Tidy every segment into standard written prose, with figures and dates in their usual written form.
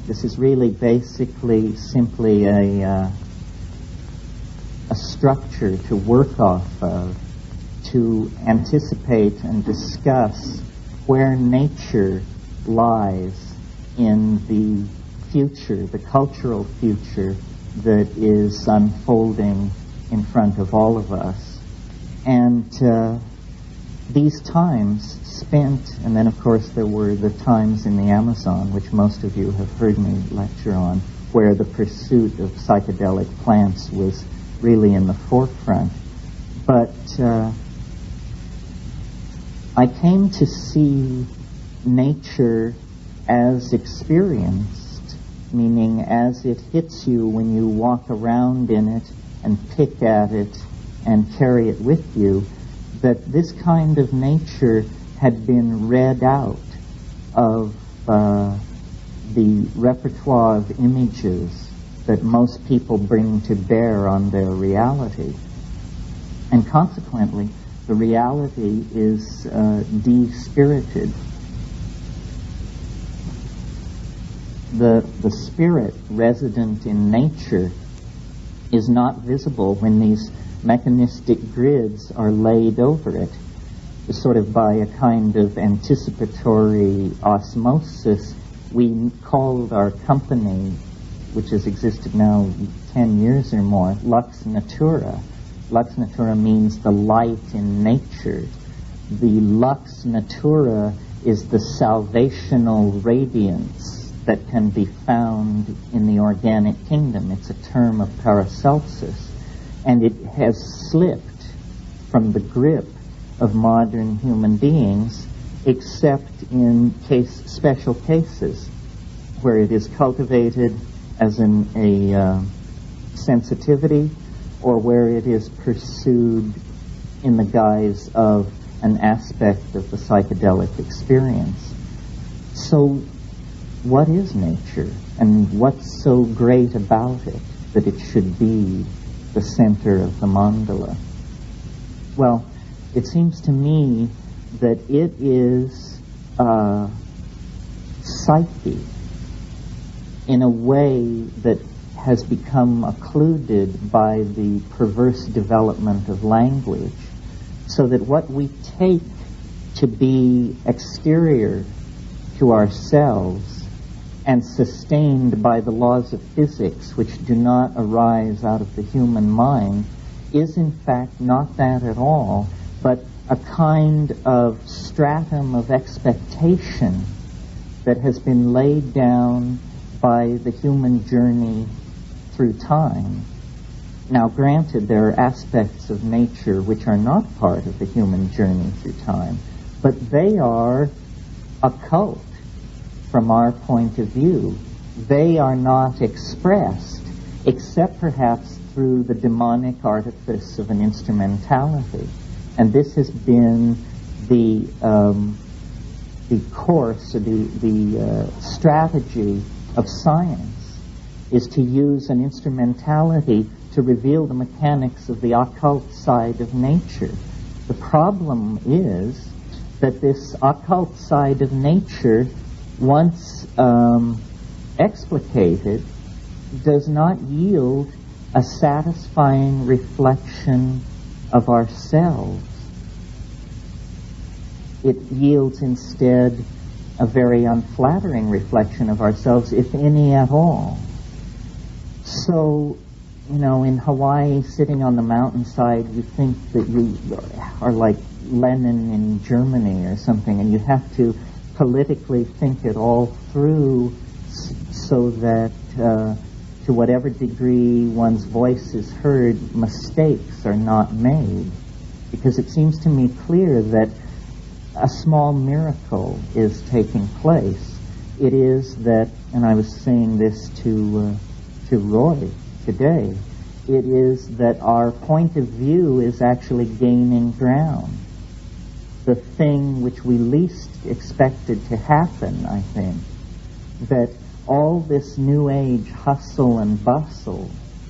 This is really basically simply a structure to work off of, to anticipate and discuss where nature lies in the future, the cultural future that is unfolding in front of all of us. And these times spent, and then of course there were the times in the Amazon, which most of you have heard me lecture on, where the pursuit of psychedelic plants was really in the forefront. But I came to see nature as experienced, meaning as it hits you when you walk around in it and pick at it and carry it with you, that this kind of nature had been read out of the repertoire of images that most people bring to bear on their reality. And consequently, the reality is de-spirited. The spirit resident in nature is not visible when these mechanistic grids are laid over it, sort of by a kind of anticipatory osmosis. We called our company, which has existed now 10 years or more, Lux Natura. Lux Natura means the light in nature. The Lux Natura is the salvational radiance that can be found in the organic kingdom. It's a term of Paracelsus. And it has slipped from the grip of modern human beings, except in special cases where it is cultivated as a sensitivity, or where it is pursued in the guise of an aspect of the psychedelic experience. So what is nature, and what's so great about it that it should be the center of the mandala? Well, it seems to me that it is psyche in a way that has become occluded by the perverse development of language, so that what we take to be exterior to ourselves and sustained by the laws of physics, which do not arise out of the human mind, is in fact not that at all, but a kind of stratum of expectation that has been laid down by the human journey through time. Now, granted, there are aspects of nature which are not part of the human journey through time, but they are occult from our point of view. They are not expressed, except perhaps through the demonic artifice of an instrumentality. And this has been the course, or the strategy of science, is to use an instrumentality to reveal the mechanics of the occult side of nature. The problem is that this occult side of nature, once explicated, does not yield a satisfying reflection of ourselves. It yields instead a very unflattering reflection of ourselves, if any at all. So, in Hawaii, sitting on the mountainside, you think that you are like Lenin in Germany or something, and you have to politically think it all through so that to whatever degree one's voice is heard, mistakes are not made. Because it seems to me clear that a small miracle is taking place. It is that, and I was saying this to Roy today, it is that our point of view is actually gaining ground. The thing which we least expected to happen, I think, that all this New Age hustle and bustle,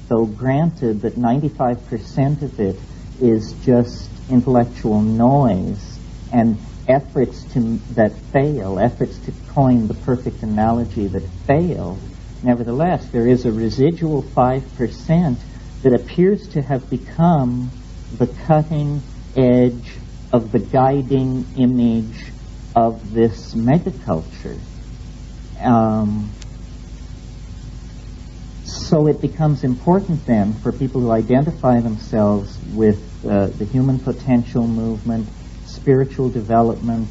though granted that 95% of it is just intellectual noise, and efforts that fail, efforts to coin the perfect analogy that fail, nevertheless, there is a residual 5% that appears to have become the cutting edge of the guiding image of this megaculture. So it becomes important then for people who identify themselves with the human potential movement, spiritual development,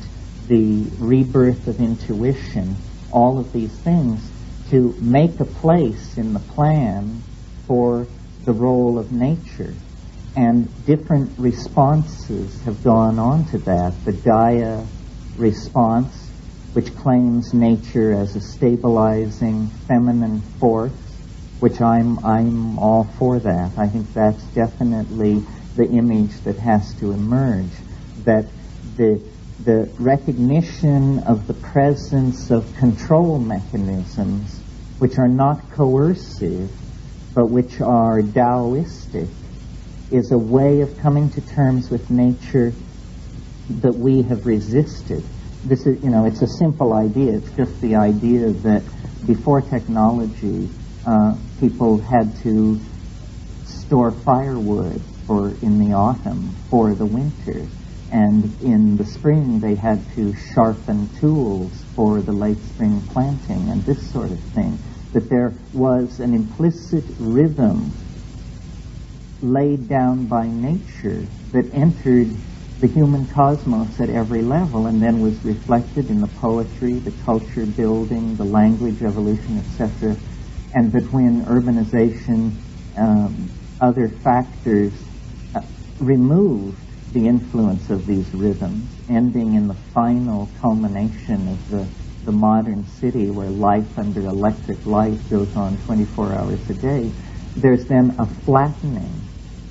the rebirth of intuition, all of these things, to make a place in the plan for the role of nature. And different responses have gone on to that. The Gaia response, which claims nature as a stabilizing feminine force, which I'm all for that. I think that's definitely the image that has to emerge, that the recognition of the presence of control mechanisms which are not coercive but which are Taoistic is a way of coming to terms with nature that we have resisted. This is, it's a simple idea. It's just the idea that before technology, people had to store firewood in the autumn for the winter, and in the spring they had to sharpen tools for the late spring planting and this sort of thing. That there was an implicit rhythm laid down by nature that entered the human cosmos at every level and then was reflected in the poetry, the culture building, the language evolution, etc. And that when urbanization, other factors removed the influence of these rhythms, ending in the final culmination of the modern city where life under electric light goes on 24 hours a day, there's then a flattening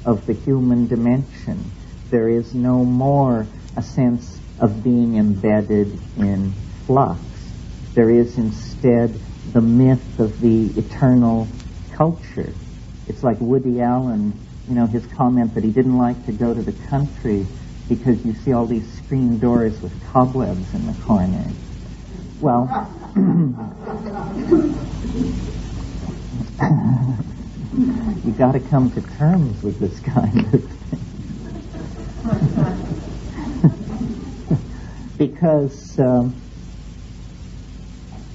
of the human dimension. There is no more a sense of being embedded in flux. There is instead the myth of the eternal culture. It's like Woody Allen, his comment that he didn't like to go to the country because you see all these screen doors with cobwebs in the corners. Well, you got to come to terms with this kind of thing. Because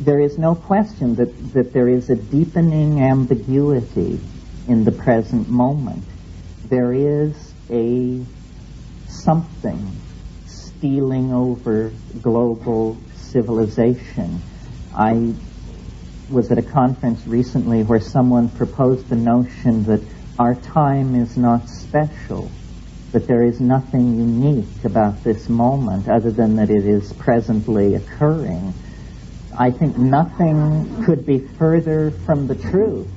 there is no question that there is a deepening ambiguity in the present moment. There is a something stealing over global civilization. I was at a conference recently where someone proposed the notion that our time is not special, that there is nothing unique about this moment other than that it is presently occurring. I think nothing could be further from the truth,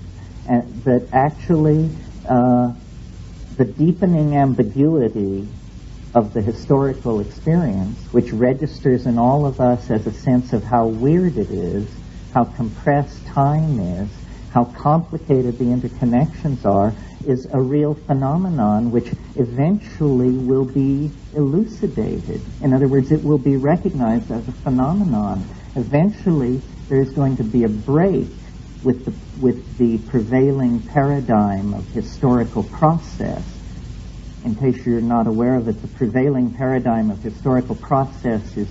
and that actually the deepening ambiguity of the historical experience, which registers in all of us as a sense of how weird it is, how compressed time is, how complicated the interconnections are, is a real phenomenon which eventually will be elucidated. In other words, it will be recognized as a phenomenon. Eventually, there is going to be a break with the prevailing paradigm of historical process. In case you're not aware of it, the prevailing paradigm of historical process is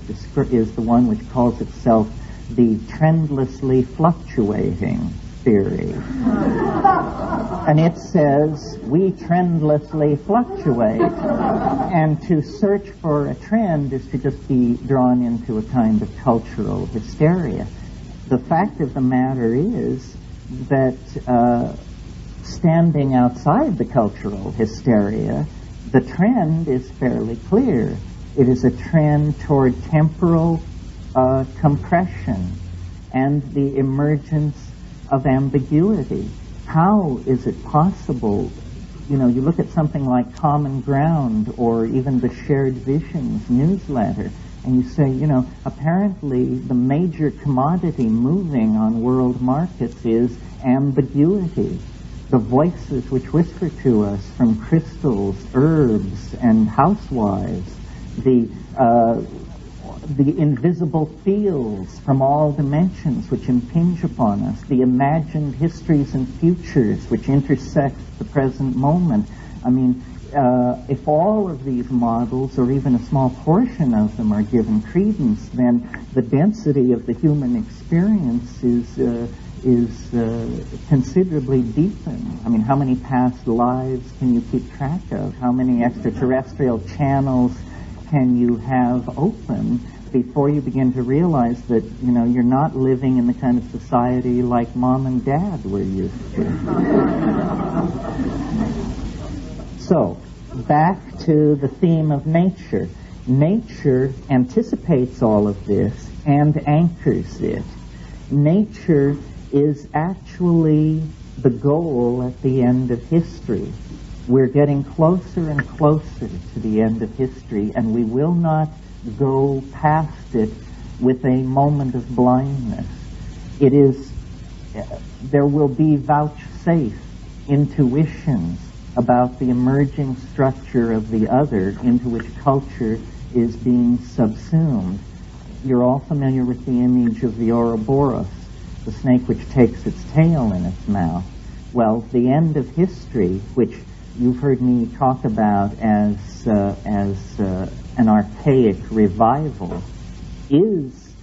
the one which calls itself the trendlessly fluctuating theory. And it says, we trendlessly fluctuate. And to search for a trend is to just be drawn into a kind of cultural hysteria. The fact of the matter is that standing outside the cultural hysteria, the trend is fairly clear. It is a trend toward temporal compression and the emergence of ambiguity. How is it possible? You look at something like Common Ground or even the Shared Visions newsletter, and you say, apparently the major commodity moving on world markets is ambiguity. The voices which whisper to us from crystals, herbs, and housewives, the the invisible fields from all dimensions which impinge upon us, the imagined histories and futures which intersect the present moment. I mean, if all of these models, or even a small portion of them, are given credence, then the density of the human experience is considerably deepened. I mean, how many past lives can you keep track of? How many extraterrestrial channels can you have open before you begin to realize that, you know, you're not living in the kind of society like Mom and Dad were used to? So, back to the theme of nature. Nature anticipates all of this and anchors it. Nature is actually the goal at the end of history. We're getting closer and closer to the end of history, and we will not go past it with a moment of blindness. It is, there will be vouchsafed intuitions about the emerging structure of the other into which culture is being subsumed. You're all familiar with the image of the Ouroboros, the snake which takes its tail in its mouth. Well, the end of history, which you've heard me talk about as an archaic revival,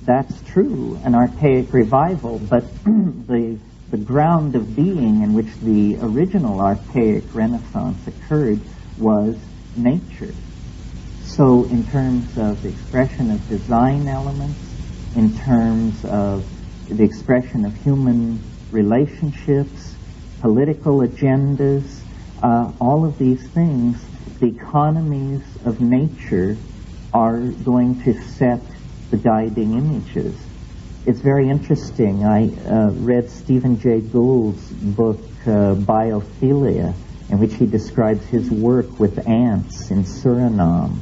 that's true, an archaic revival, but the ground of being in which the original archaic Renaissance occurred was nature. So in terms of the expression of design elements, in terms of the expression of human relationships, political agendas, all of these things, the economies of nature are going to set the guiding images. It's very interesting. I read Stephen Jay Gould's book, Biophilia, in which he describes his work with ants in Suriname,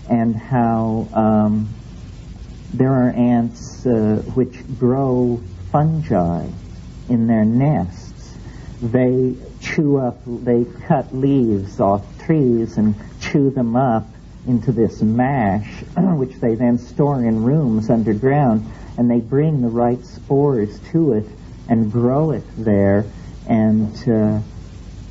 and how there are ants which grow fungi in their nests. They cut leaves off trees and chew them up into this mash, which they then store in rooms underground, and they bring the right spores to it and grow it there, and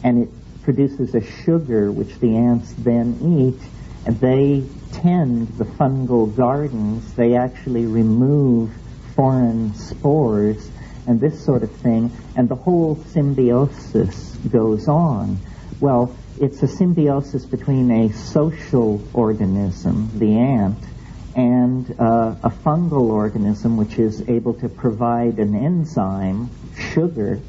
it produces a sugar which the ants then eat, and they tend the fungal gardens. They actually remove foreign spores and this sort of thing, and the whole symbiosis goes on. Well, it's a symbiosis between a social organism, the ant, and a fungal organism which is able to provide an enzyme, sugar,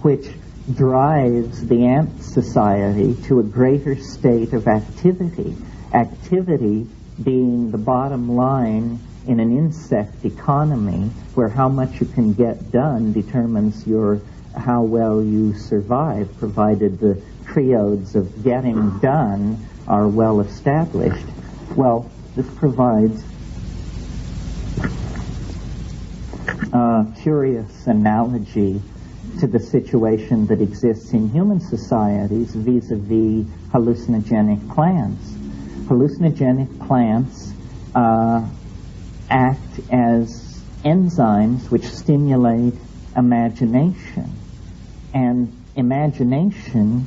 which drives the ant society to a greater state of activity. Activity being the bottom line in an insect economy, where how much you can get done determines how well you survive, provided the triodes of getting done are well established. Well, this provides a curious analogy to the situation that exists in human societies vis-a-vis hallucinogenic plants. Hallucinogenic plants act as enzymes which stimulate imagination. And imagination,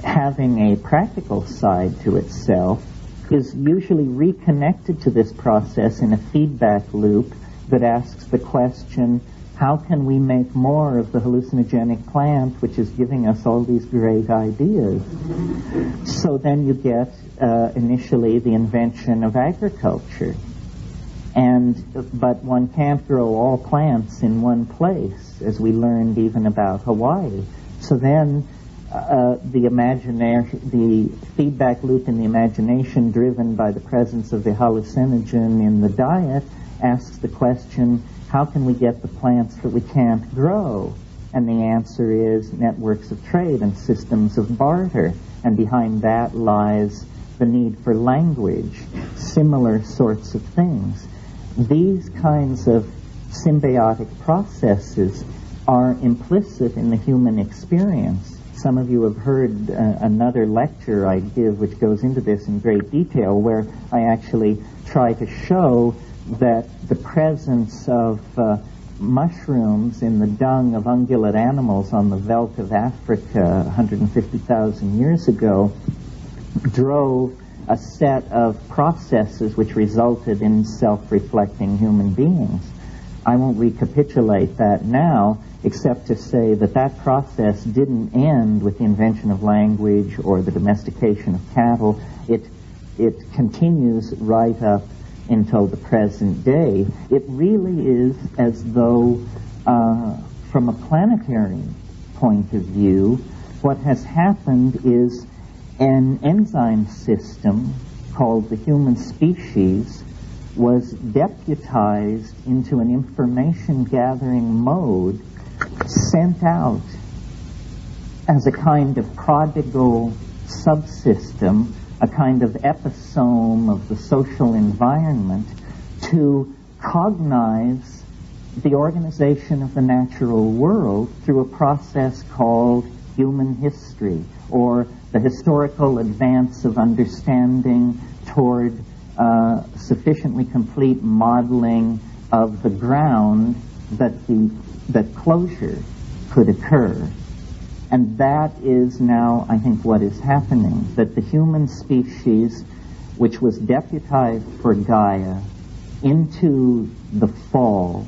having a practical side to itself, is usually reconnected to this process in a feedback loop that asks the question, how can we make more of the hallucinogenic plant which is giving us all these great ideas? So then you get initially the invention of agriculture. But one can't grow all plants in one place, as we learned even about Hawaii. So then the feedback loop in the imagination, driven by the presence of the hallucinogen in the diet, asks the question, how can we get the plants that we can't grow? And the answer is networks of trade and systems of barter. And behind that lies the need for language, similar sorts of things. These kinds of symbiotic processes are implicit in the human experience. Some of you have heard another lecture I give which goes into this in great detail, where I actually try to show that the presence of mushrooms in the dung of ungulate animals on the veldt of Africa 150,000 years ago drove a set of processes which resulted in self-reflecting human beings. I won't recapitulate that now, except to say that that process didn't end with the invention of language or the domestication of cattle. It continues right up until the present day. It really is as though, from a planetary point of view, what has happened is an enzyme system called the human species was deputized into an information-gathering mode, sent out as a kind of prodigal subsystem, a kind of episome of the social environment, to cognize the organization of the natural world through a process called human history, or the historical advance of understanding toward sufficiently complete modeling of the ground that closure could occur. And that is now, I think, what is happening, that the human species, which was deputized for Gaia into the fall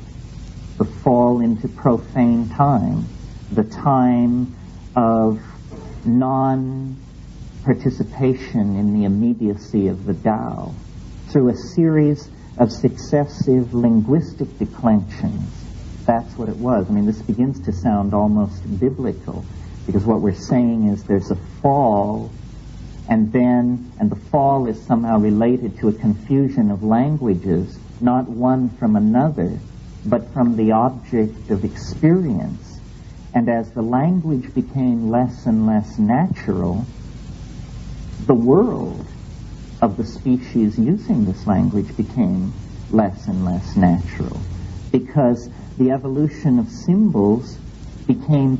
into profane time, the time of non-participation in the immediacy of the Tao, through a series of successive linguistic declensions. That's what it was. I mean, this begins to sound almost biblical, because what we're saying is there's a fall, and the fall is somehow related to a confusion of languages, not one from another, but from the object of experience. And as the language became less and less natural, the world of the species using this language became less and less natural, because the evolution of symbols became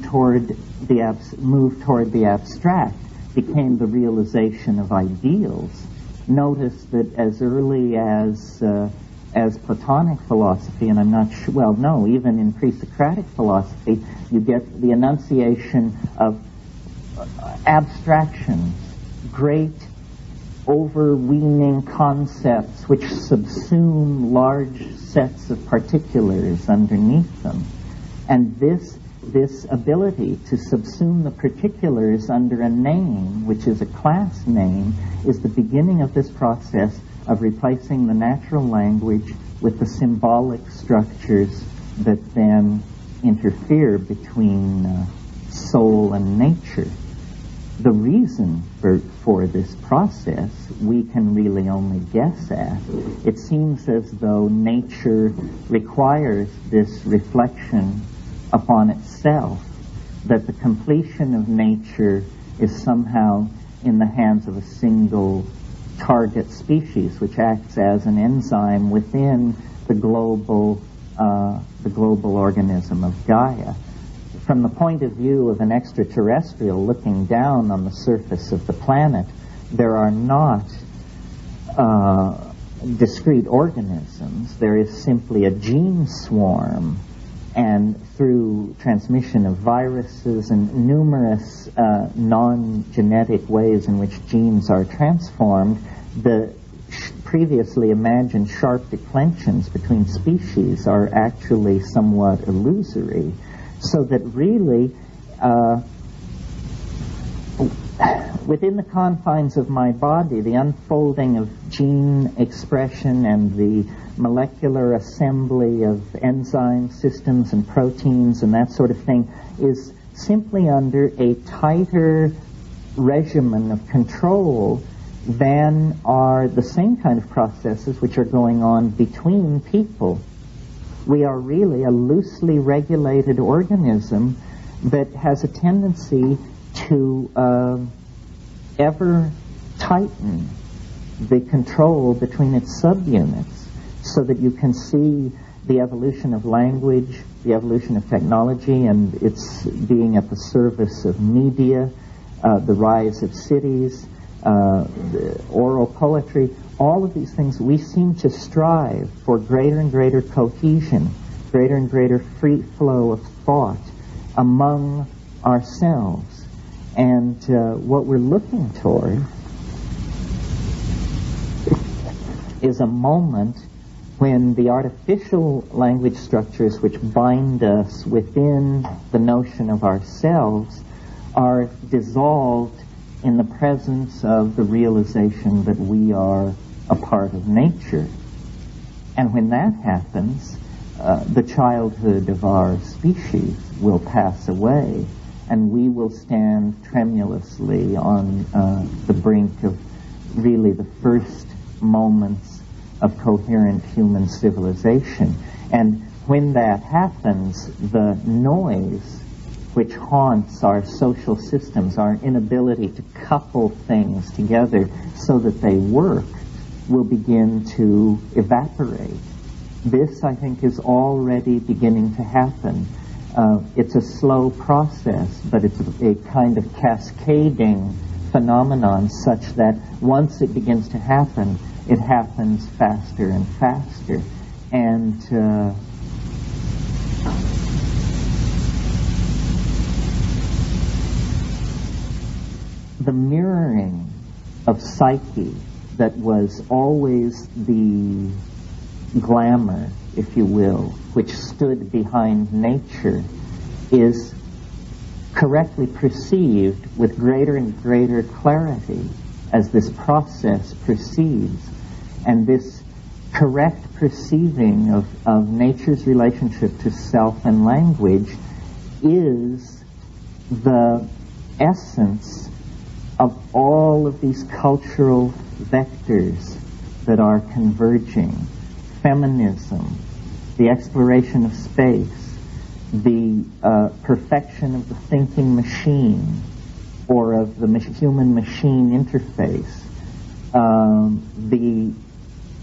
moved toward the abstract, became the realization of ideals. Notice that as early as Platonic philosophy, and I'm not sure, well, no, even in pre-Socratic philosophy, you get the enunciation of abstractions, great overweening concepts which subsume large sets of particulars underneath them. And this ability to subsume the particulars under a name, which is a class name, is the beginning of this process of replacing the natural language with the symbolic structures that then interfere between soul and nature. The reason for this process we can really only guess at. It seems as though nature requires this reflection upon itself, that the completion of nature is somehow in the hands of a single target species, which acts as an enzyme within the global organism of Gaia. From the point of view of an extraterrestrial looking down on the surface of the planet, there are not discrete organisms. There is simply a gene swarm, and through transmission of viruses and numerous non-genetic ways in which genes are transformed, the previously imagined sharp declensions between species are actually somewhat illusory. So that really, within the confines of my body, the unfolding of gene expression and the molecular assembly of enzyme systems and proteins and that sort of thing is simply under a tighter regimen of control than are the same kind of processes which are going on between people. We are really a loosely regulated organism that has a tendency to ever tighten the control between its subunits, so that you can see the evolution of language, the evolution of technology, and its being at the service of media, the rise of cities, the oral poetry. all of these things, we seem to strive for greater and greater cohesion, greater and greater free flow of thought among ourselves. And what we're looking toward is a moment when the artificial language structures which bind us within the notion of ourselves are dissolved in the presence of the realization that we are a part of nature. And when that happens, the childhood of our species will pass away, and we will stand tremulously on the brink of really the first moments of coherent human civilization. And when that happens, the noise which haunts our social systems, our inability to couple things together so that they work, will begin to evaporate. This, I think, is already beginning to happen. It's a slow process, but it's a kind of cascading phenomenon such that once it begins to happen, it happens faster and faster. And the mirroring of psyche that was always the glamour, if you will, which stood behind nature, is correctly perceived with greater and greater clarity as this process proceeds. And this correct perceiving of nature's relationship to self and language is the essence of all of these cultural vectors that are converging. Feminism, the exploration of space, the perfection of the thinking machine, or of the human-machine interface, the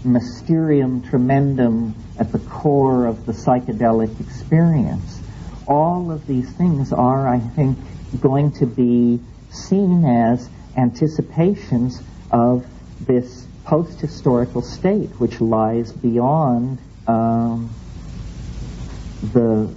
mysterium tremendum at the core of the psychedelic experience. All of these things are, I think, going to be seen as anticipations of this post-historical state, which lies beyond the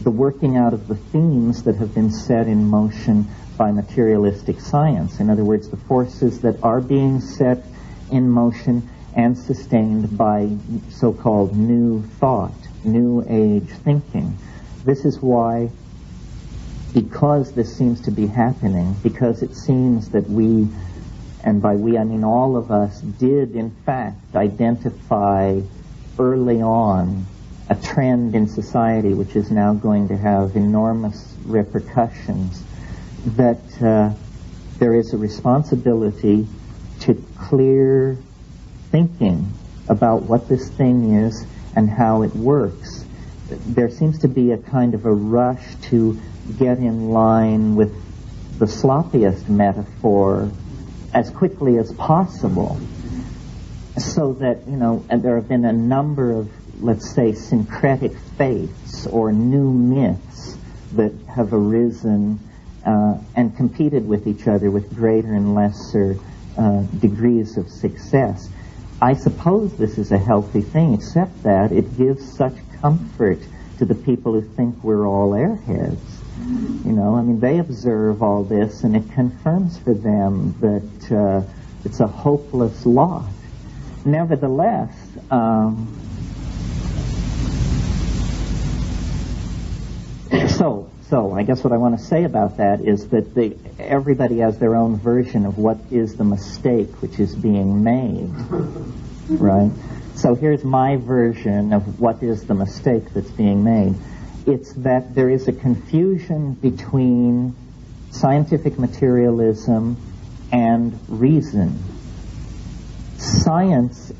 working out of the themes that have been set in motion by materialistic science. In other words, the forces that are being set in motion and sustained by so-called new thought, new age thinking. This is why, because this seems to be happening, because it seems that we, and by we I mean all of us, did in fact identify early on a trend in society which is now going to have enormous repercussions, that there is a responsibility to clear thinking about what this thing is and how it works. There seems to be a kind of a rush to get in line with the sloppiest metaphor as quickly as possible, so that, and there have been a number of, let's say, syncretic faiths or new myths that have arisen and competed with each other with greater and lesser degrees of success. I suppose this is a healthy thing, except that it gives such comfort to the people who think we're all airheads. They observe all this, and it confirms for them that it's a hopeless lot. Nevertheless, So I guess what I want to say about that is that everybody has their own version of what is the mistake which is being made, right? So here's my version of what is the mistake that's being made. It's that there is a confusion between scientific materialism and reason. Science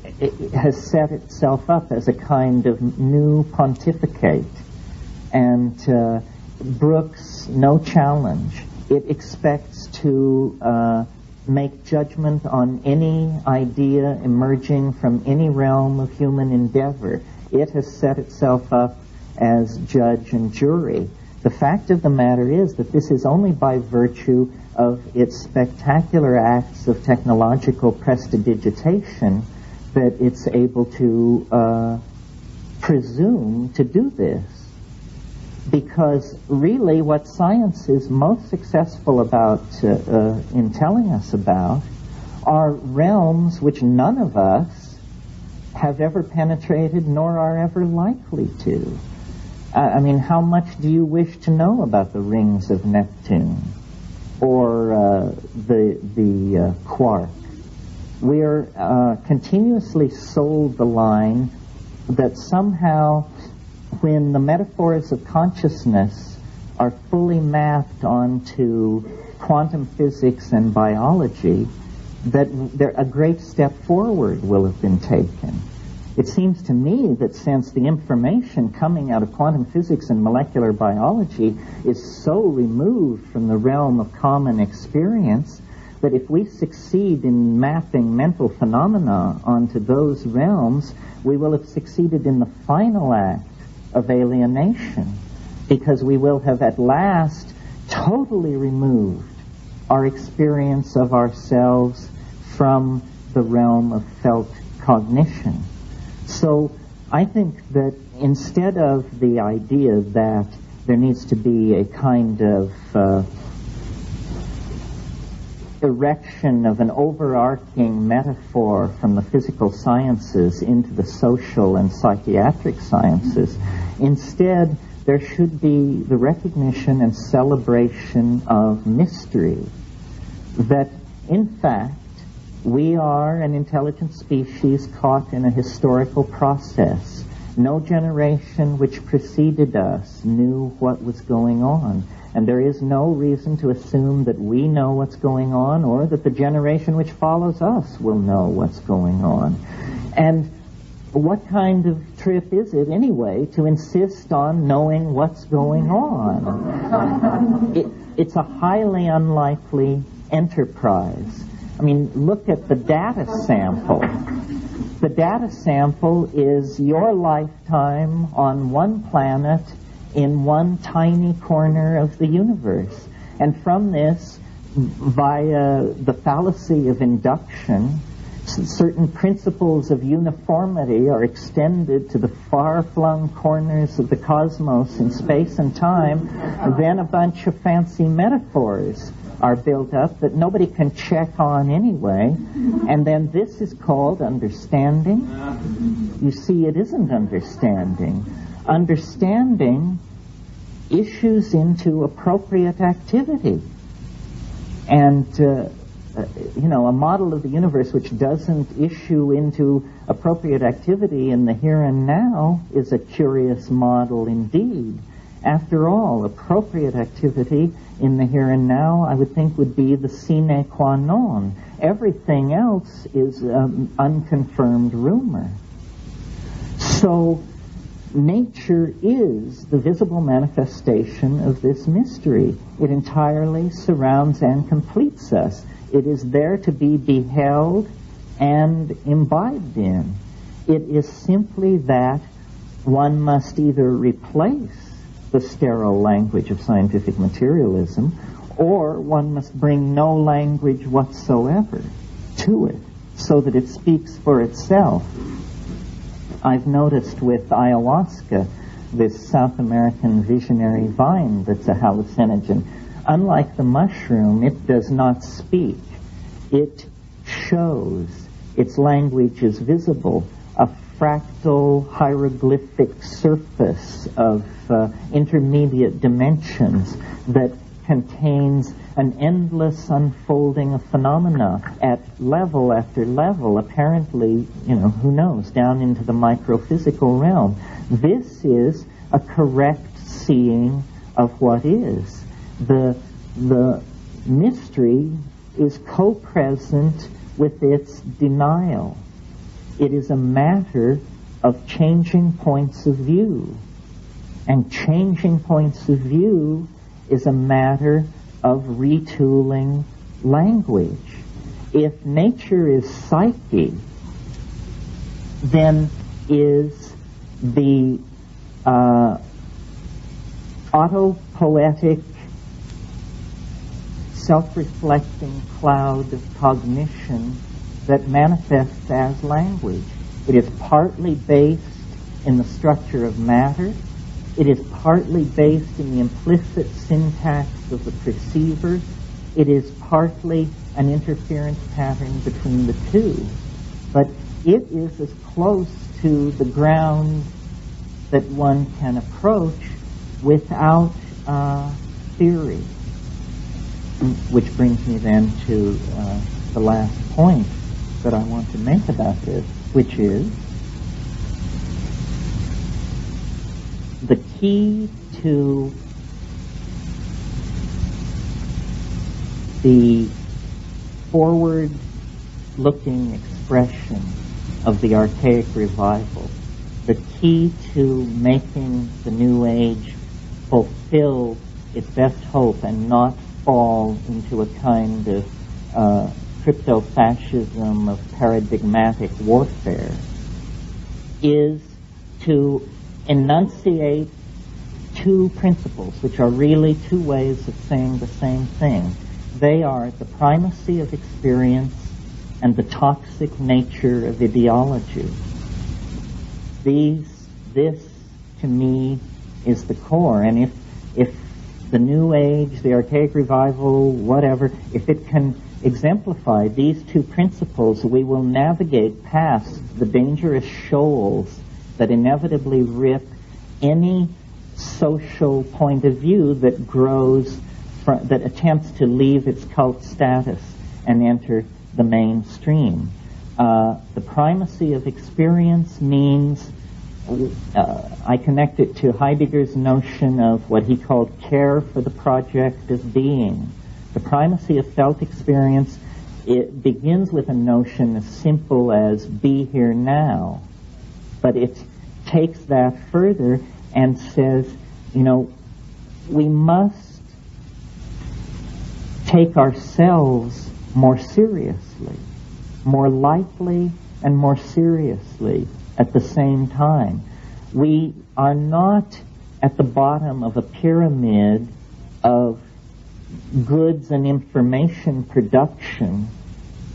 has set itself up as a kind of new pontificate, and brooks no challenge. It expects to make judgment on any idea emerging from any realm of human endeavor. It has set itself up as judge and jury. The fact of the matter is that this is only by virtue of its spectacular acts of technological prestidigitation that it's able to presume to do this. Because really what science is most successful about in telling us about are realms which none of us have ever penetrated nor are ever likely to. I mean, how much do you wish to know about the rings of Neptune or the quark? We're continuously sold the line that somehow when the metaphors of consciousness are fully mapped onto quantum physics and biology, that a great step forward will have been taken. It seems to me that since the information coming out of quantum physics and molecular biology is so removed from the realm of common experience, that if we succeed in mapping mental phenomena onto those realms, we will have succeeded in the final act of alienation, because we will have at last totally removed our experience of ourselves from the realm of felt cognition. So I think that instead of the idea that there needs to be a kind of erection of an overarching metaphor from the physical sciences into the social and psychiatric sciences, instead there should be the recognition and celebration of mystery, that in fact we are an intelligent species caught in a historical process. No generation which preceded us knew what was going on, and there is no reason to assume that we know what's going on or that the generation which follows us will know what's going on. And what kind of trip is it, anyway, to insist on knowing what's going on? It's a highly unlikely enterprise. I mean, look at the data sample. The data sample is your lifetime on one planet in one tiny corner of the universe. And from this, via the fallacy of induction, certain principles of uniformity are extended to the far-flung corners of the cosmos in space and time. Then a bunch of fancy metaphors are built up that nobody can check on anyway. And then this is called understanding. You see, it isn't understanding. Understanding issues into appropriate activity. And, a model of the universe which doesn't issue into appropriate activity in the here and now is a curious model indeed. After all, appropriate activity in the here and now, I would think, would be the sine qua non. Everything else is unconfirmed rumor. So, nature is the visible manifestation of this mystery. It entirely surrounds and completes us. It is there to be beheld and imbibed in. It is simply that one must either replace the sterile language of scientific materialism, or one must bring no language whatsoever to it, so that it speaks for itself. I've noticed with ayahuasca, this South American visionary vine that's a hallucinogen, unlike the mushroom, it does not speak. It shows. Its language is visible. A fractal hieroglyphic surface of intermediate dimensions that contains an endless unfolding of phenomena at level after level, apparently, who knows, down into the microphysical realm. This is a correct seeing of what is. The mystery is co-present with its denial. It is a matter of changing points of view. And changing points of view is a matter of retooling language. If nature is psyche, then is the autopoetic, self-reflecting cloud of cognition that manifests as language. It is partly based in the structure of matter. It is partly based in the implicit syntax of the perceiver. It is partly an interference pattern between the two. But it is as close to the ground that one can approach without theory. Which brings me then to the last point that I want to make about this, which is the key to the forward-looking expression of the archaic revival, the key to making the New Age fulfill its best hope and not fall into a kind of crypto-fascism of paradigmatic warfare, is to enunciate two principles, which are really two ways of saying the same thing. They are the primacy of experience and the toxic nature of ideology. This, to me, is the core. And if the New Age, the archaic revival, whatever, if it can exemplify these two principles, we will navigate past the dangerous shoals that inevitably rip any social point of view that grows, that attempts to leave its cult status and enter the mainstream. The primacy of experience means, I connect it to Heidegger's notion of what he called care for the project as being. The primacy of felt experience, it begins with a notion as simple as be here now, but it takes that further and says, we must take ourselves more seriously, more lightly and more seriously at the same time. We are not at the bottom of a pyramid of goods and information production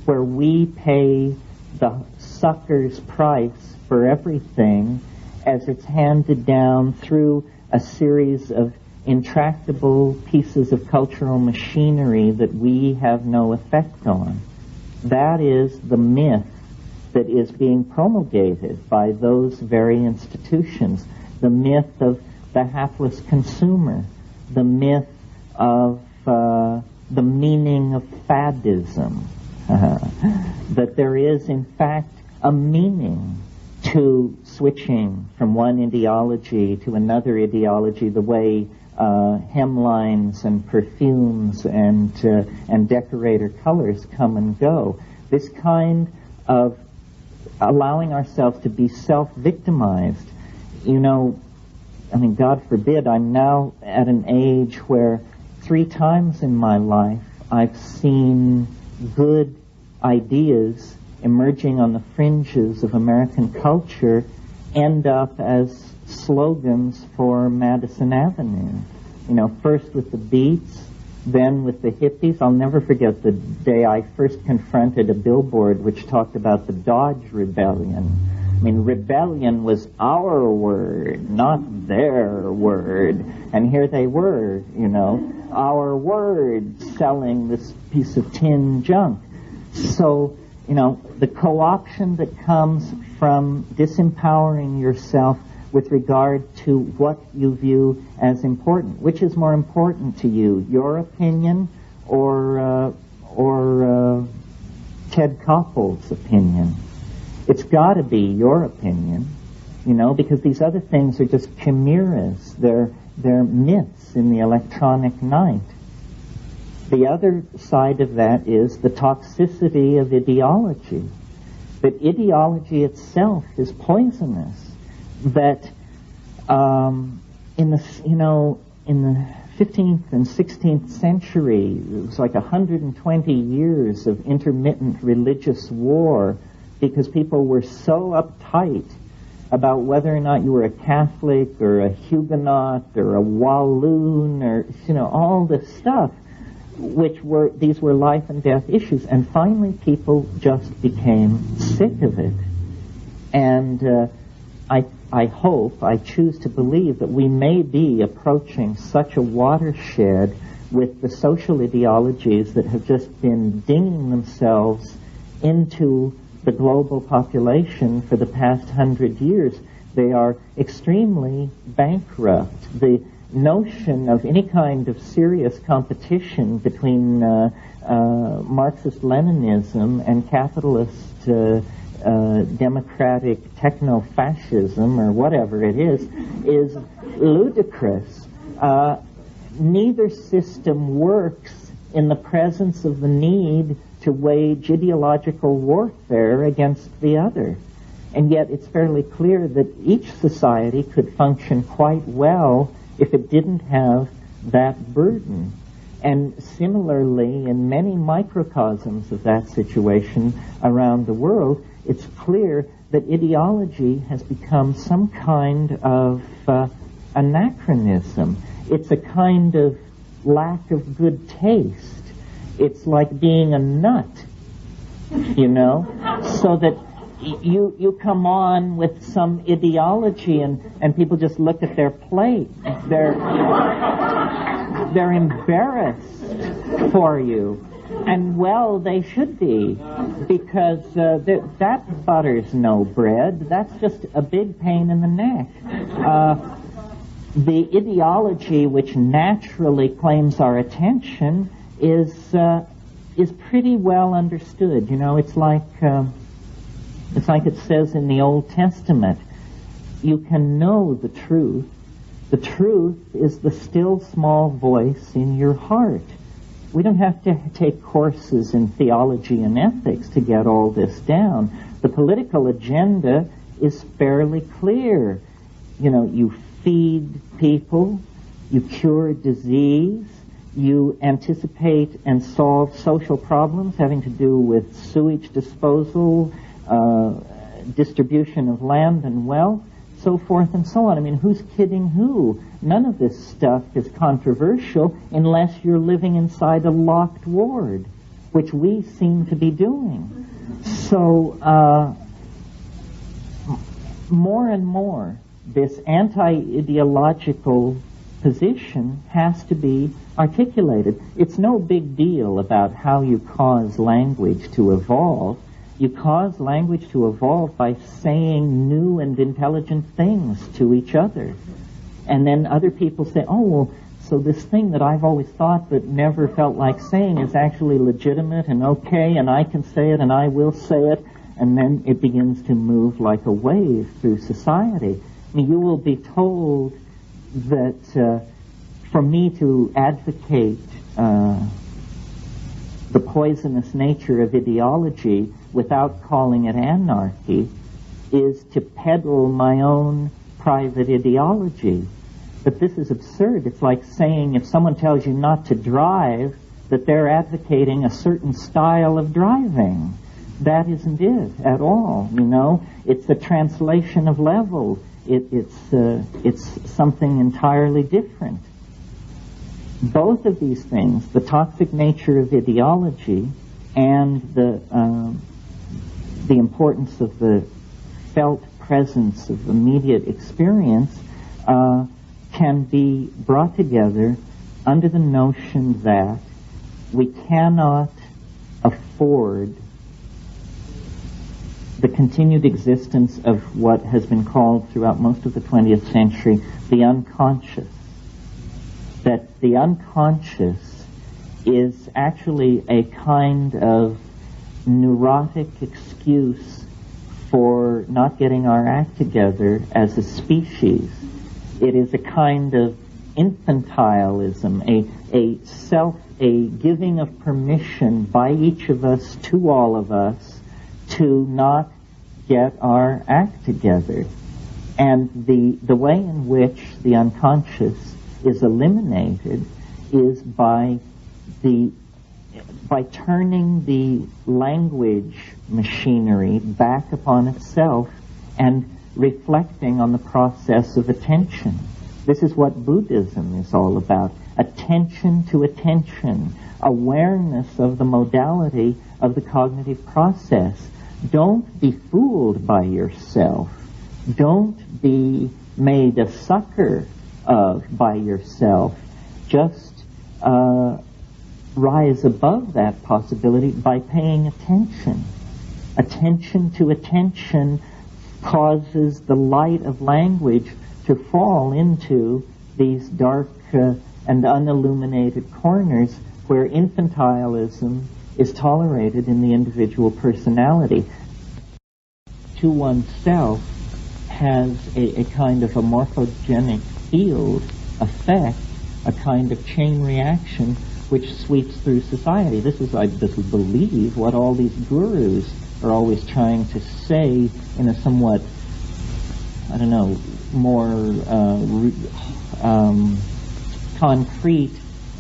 where we pay the sucker's price for everything as it's handed down through a series of intractable pieces of cultural machinery that we have no effect on. That is the myth that is being promulgated by those very institutions. The myth of the hapless consumer, the myth of the meaning of faddism, that there is in fact a meaning to switching from one ideology to another ideology, the way hemlines and perfumes and decorator colors come and go. This kind of allowing ourselves to be self-victimized. God forbid, I'm now at an age where 3 times in my life I've seen good ideas emerging on the fringes of American culture end up as slogans for Madison Avenue. First with the Beats, then with the hippies. I'll never forget the day I first confronted a billboard which talked about the Dodge Rebellion. Rebellion was our word, not their word. And here they were, our word, selling this piece of tin junk. So, the co-option that comes from disempowering yourself with regard to what you view as important. Which is more important to you, your opinion or Ted Koppel's opinion? It's got to be your opinion, because these other things are just chimeras. They're myths in the electronic night. The other side of that is the toxicity of ideology. That ideology itself is poisonous. That in the 15th and 16th century, it was like 120 years of intermittent religious war because people were so uptight about whether or not you were a Catholic or a Huguenot or a Walloon or, all this stuff, these were life and death issues. And finally people just became sick of it. And I choose to believe that we may be approaching such a watershed with the social ideologies that have just been dinging themselves into the global population for the past 100 years. They are extremely bankrupt. The notion of any kind of serious competition between Marxist-Leninism and capitalist democratic techno-fascism, or whatever it is ludicrous. Neither system works in the presence of the need to wage ideological warfare against the other. And yet it's fairly clear that each society could function quite well if it didn't have that burden. And similarly, in many microcosms of that situation around the world, it's clear that ideology has become some kind of anachronism. It's a kind of lack of good taste. It's like being a nut, so that you come on with some ideology and people just look at their plate. They're embarrassed for you. And well, they should be, because that butter's no bread. That's just a big pain in the neck. The ideology which naturally claims our attention is pretty well understood. It's like it says in the Old Testament, you can know the truth. The truth is the still small voice in your heart. We don't have to take courses in theology and ethics to get all this down. The political agenda is fairly clear. You feed people, you cure disease, you anticipate and solve social problems having to do with sewage disposal, distribution of land and wealth, so forth and so on. I mean, who's kidding who? None of this stuff is controversial unless you're living inside a locked ward, which we seem to be doing. So, more and more, this anti-ideological position has to be articulated. It's no big deal about how you cause language to evolve. You cause language to evolve by saying new and intelligent things to each other. And then other people say, oh, well, so this thing that I've always thought but never felt like saying is actually legitimate and okay, and I can say it and I will say it. And then it begins to move like a wave through society. I mean, you will be told that for me to advocate the poisonous nature of ideology without calling it anarchy is to peddle my own private ideology. But this is absurd. It's like saying if someone tells you not to drive, that they're advocating a certain style of driving. That isn't it at all, It's a translation of level. It's something entirely different. Both of these things, the toxic nature of ideology and the importance of the felt presence of immediate experience, can be brought together under the notion that we cannot afford the continued existence of what has been called throughout most of the 20th century the unconscious. That the unconscious is actually a kind of neurotic excuse for not getting our act together as a species. It is a kind of infantilism, a giving of permission by each of us to all of us to not get our act together. And the way in which the unconscious is eliminated is by turning the language machinery back upon itself and reflecting on the process of attention. This is what Buddhism is all about. Attention to attention, awareness of the modality of the cognitive process. Don't be fooled by yourself. Don't be made a sucker of by yourself. Just rise above that possibility by paying attention. Attention to attention causes the light of language to fall into these dark and unilluminated corners where infantilism is tolerated in the individual personality. To oneself has a kind of a morphogenic field effect, a kind of chain reaction which sweeps through society. This is, I just believe, what all these gurus are always trying to say in a somewhat, I don't know, more concrete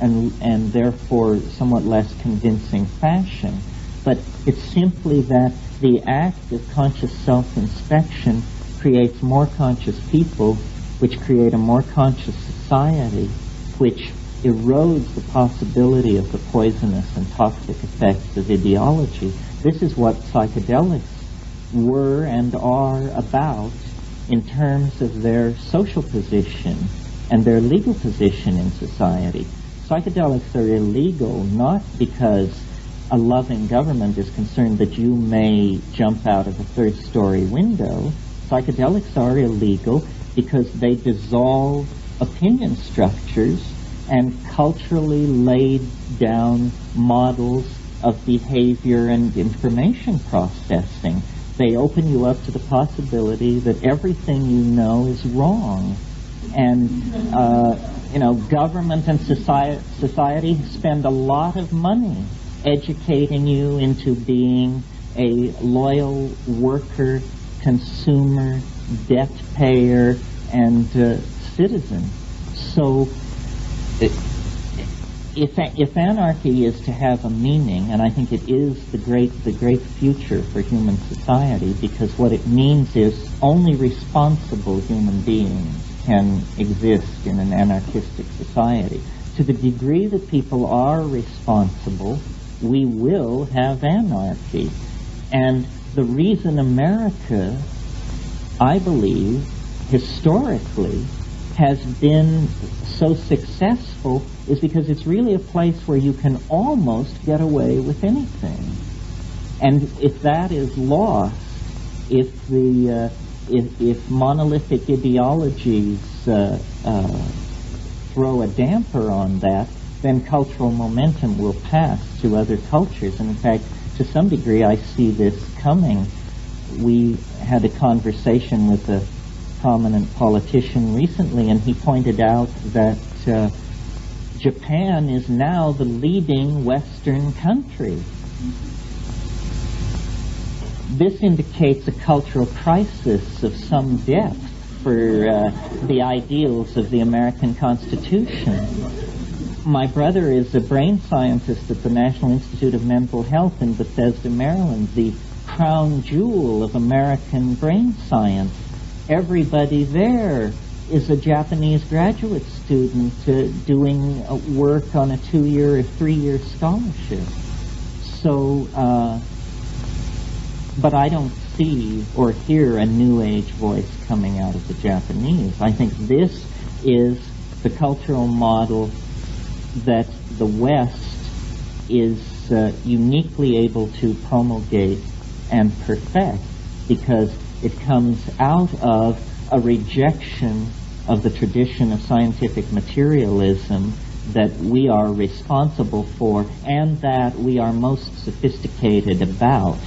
and therefore somewhat less convincing fashion. But it's simply that the act of conscious self-inspection creates more conscious people, which create a more conscious society, which erodes the possibility of the poisonous and toxic effects of ideology. This is what psychedelics were and are about in terms of their social position and their legal position in society. Psychedelics are illegal not because a loving government is concerned that you may jump out of a third-story window. Psychedelics are illegal because they dissolve opinion structures and culturally laid down models of behavior and information processing. They open you up to the possibility that everything you know is wrong. And, government and society spend a lot of money educating you into being a loyal worker, consumer, debt payer, and citizen. So if anarchy is to have a meaning, and I think it is the great future for human society, because what it means is only responsible human beings can exist in an anarchistic society. To the degree that people are responsible, we will have anarchy. And the reason America, I believe, historically has been so successful is because it's really a place where you can almost get away with anything. And if that is lost, if monolithic ideologies throw a damper on that, then cultural momentum will pass to other cultures. And in fact, to some degree, I see this coming. We had a conversation with a prominent politician recently, and he pointed out that Japan is now the leading Western country. This indicates a cultural crisis of some depth for the ideals of the American Constitution. My brother is a brain scientist at the National Institute of Mental Health in Bethesda, Maryland, the crown jewel of American brain science. Everybody there is a Japanese graduate student doing work on a 2-year or 3-year scholarship. So, but I don't see or hear a New Age voice coming out of the Japanese. I think this is the cultural model that the West is uniquely able to promulgate and perfect, because it comes out of a rejection of the tradition of scientific materialism that we are responsible for and that we are most sophisticated about,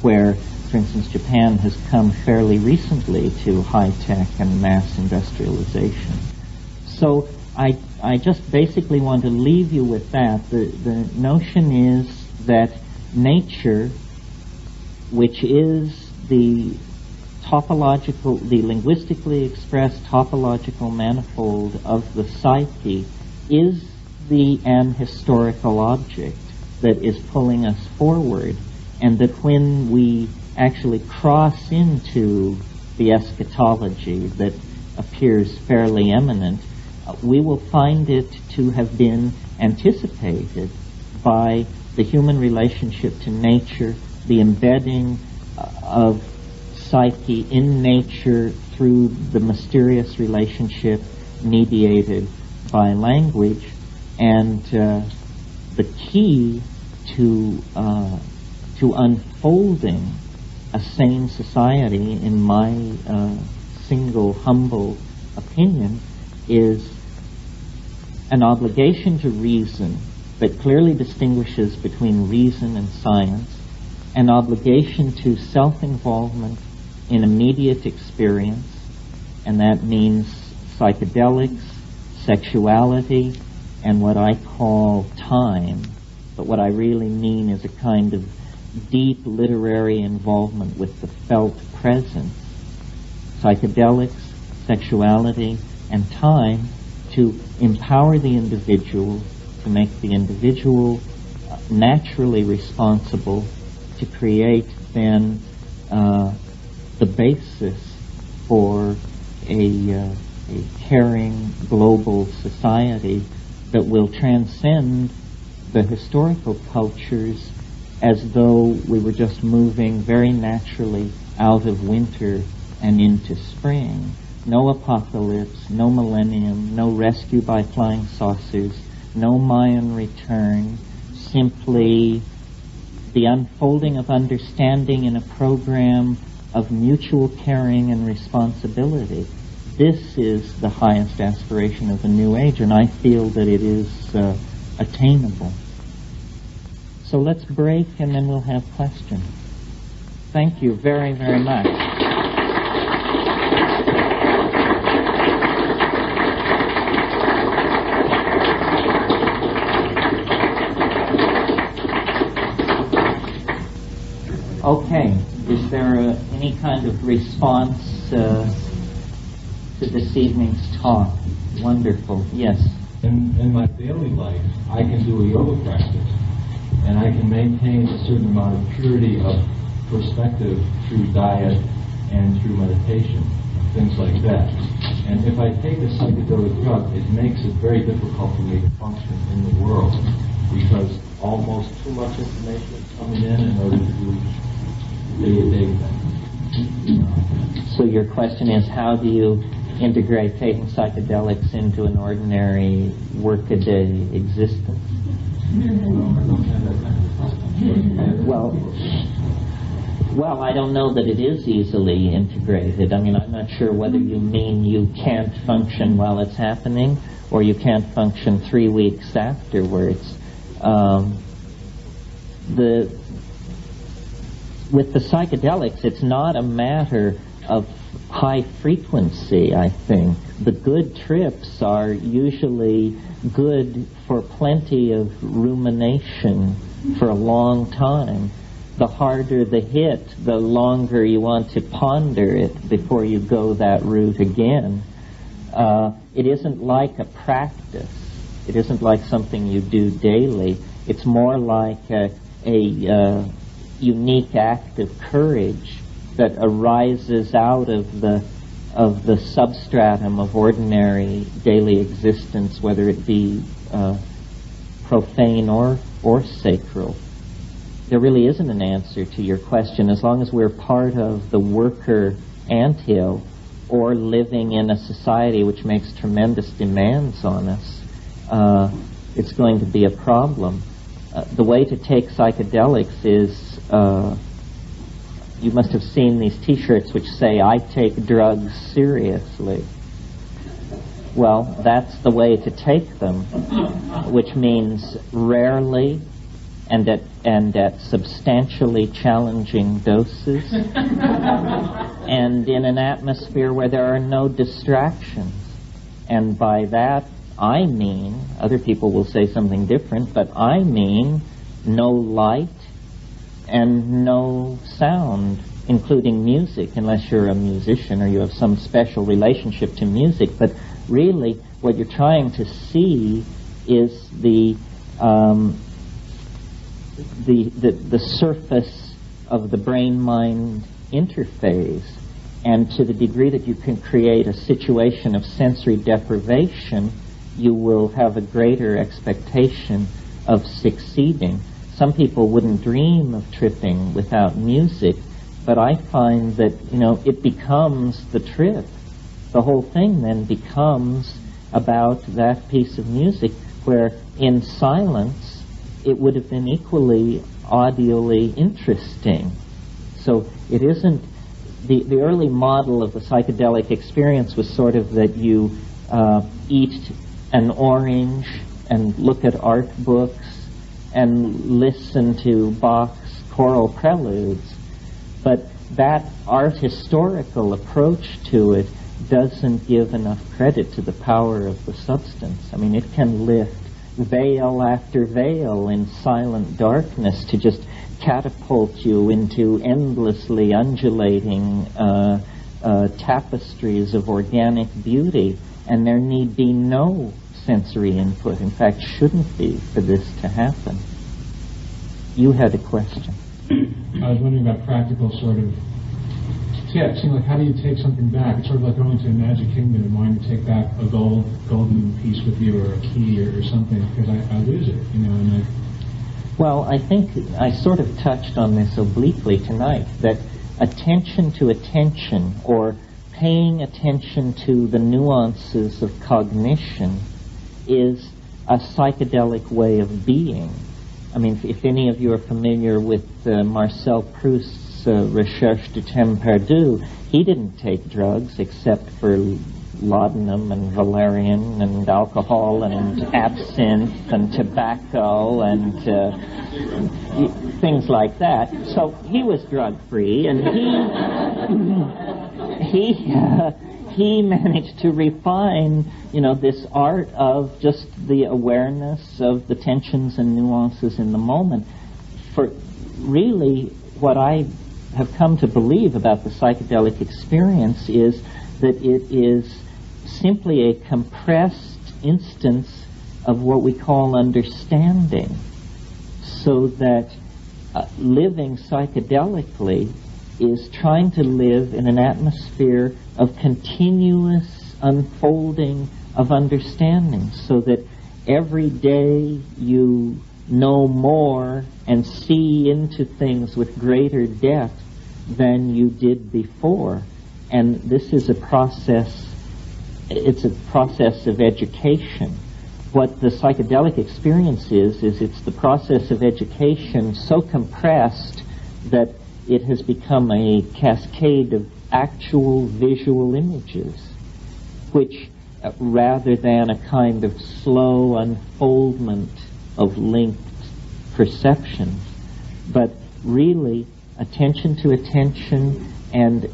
where, for instance, Japan has come fairly recently to high-tech and mass industrialization. So I just basically want to leave you with that. The notion is that nature, which is the linguistically expressed topological manifold of the psyche, is an historical object that is pulling us forward, and that when we actually cross into the eschatology that appears fairly imminent, we will find it to have been anticipated by the human relationship to nature, the embedding of psyche in nature through the mysterious relationship mediated by language, and the key to unfolding a sane society, in my single humble opinion, is an obligation to reason that clearly distinguishes between reason and science, an obligation to self-involvement in immediate experience, and that means psychedelics, sexuality, and what I call time. But what I really mean is a kind of deep literary involvement with the felt presence. Psychedelics, sexuality, and time to empower the individual, to make the individual naturally responsible, to create then the basis for a caring global society that will transcend the historical cultures, as though we were just moving very naturally out of winter and into spring. No apocalypse, no millennium, no rescue by flying saucers, no Mayan return, simply the unfolding of understanding in a program of mutual caring and responsibility. This is the highest aspiration of the New Age, and I feel that it is attainable. So let's break, and then we'll have questions. Thank you very, very much. Okay, is there any kind of response to this evening's talk? Wonderful, yes. In my daily life, I can do a yoga practice, and I can maintain a certain amount of purity of perspective through diet and through meditation, things like that. And if I take a psychedelic drug, it makes it very difficult for me to function in the world, because almost too much information is coming in order to do day-to-day things. So your question is, how do you integrate taking psychedelics into an ordinary workaday existence? Well, I don't know that it is easily integrated. I mean, I'm not sure whether you mean you can't function while it's happening, or you can't function 3 weeks afterwards. With the psychedelics, it's not a matter of high frequency, I think. The good trips are usually good for plenty of rumination for a long time. The harder the hit, the longer you want to ponder it before you go that route again. It isn't like a practice. It isn't like something you do daily. It's more like a unique act of courage that arises out of the substratum of ordinary daily existence, whether it be profane or sacral. There really isn't an answer to your question. As long as we're part of the worker anthill, or living in a society which makes tremendous demands on us, it's going to be a problem. The way to take psychedelics is, you must have seen these T-shirts which say, "I take drugs seriously." Well, that's the way to take them, which means rarely and at substantially challenging doses, and in an atmosphere where there are no distractions. And by that, I mean, other people will say something different, but I mean no light and no sound, including music, unless you're a musician or you have some special relationship to music. But really, what you're trying to see is the surface of the brain-mind interface. And to the degree that you can create a situation of sensory deprivation, you will have a greater expectation of succeeding. Some people wouldn't dream of tripping without music, but I find that, it becomes the trip. The whole thing then becomes about that piece of music, where in silence it would have been equally audially interesting. So it isn't, the early model of the psychedelic experience was sort of that you eat an orange and look at art books and listen to Bach's choral preludes. But that art historical approach to it doesn't give enough credit to the power of the substance. I mean, it can lift veil after veil in silent darkness to just catapult you into endlessly undulating tapestries of organic beauty, and there need be no sensory input. In fact, shouldn't be for this to happen. You had a question. I was wondering about practical sort of tips. Like, how do you take something back? It's sort of like going to a magic kingdom and wanting to take back a golden piece with you, or a key, or something, because I lose it, and Well, I think I sort of touched on this obliquely tonight, that attention to attention, or paying attention to the nuances of cognition, is a psychedelic way of being. I mean, if any of you are familiar with Marcel Proust's Recherche du Temps Perdu, he didn't take drugs except for laudanum and valerian and alcohol and absinthe and tobacco and things like that. So he was drug-free, and he managed to refine, this art of just the awareness of the tensions and nuances in the moment. For really, what I have come to believe about the psychedelic experience is that it is simply a compressed instance of what we call understanding, so that living psychedelically is trying to live in an atmosphere of continuous unfolding of understanding, so that every day you know more and see into things with greater depth than you did before. And this is a process, it's a process of education. What the psychedelic experience is it's the process of education so compressed that it has become a cascade of actual visual images, which, rather than a kind of slow unfoldment of linked perceptions, but really attention to attention and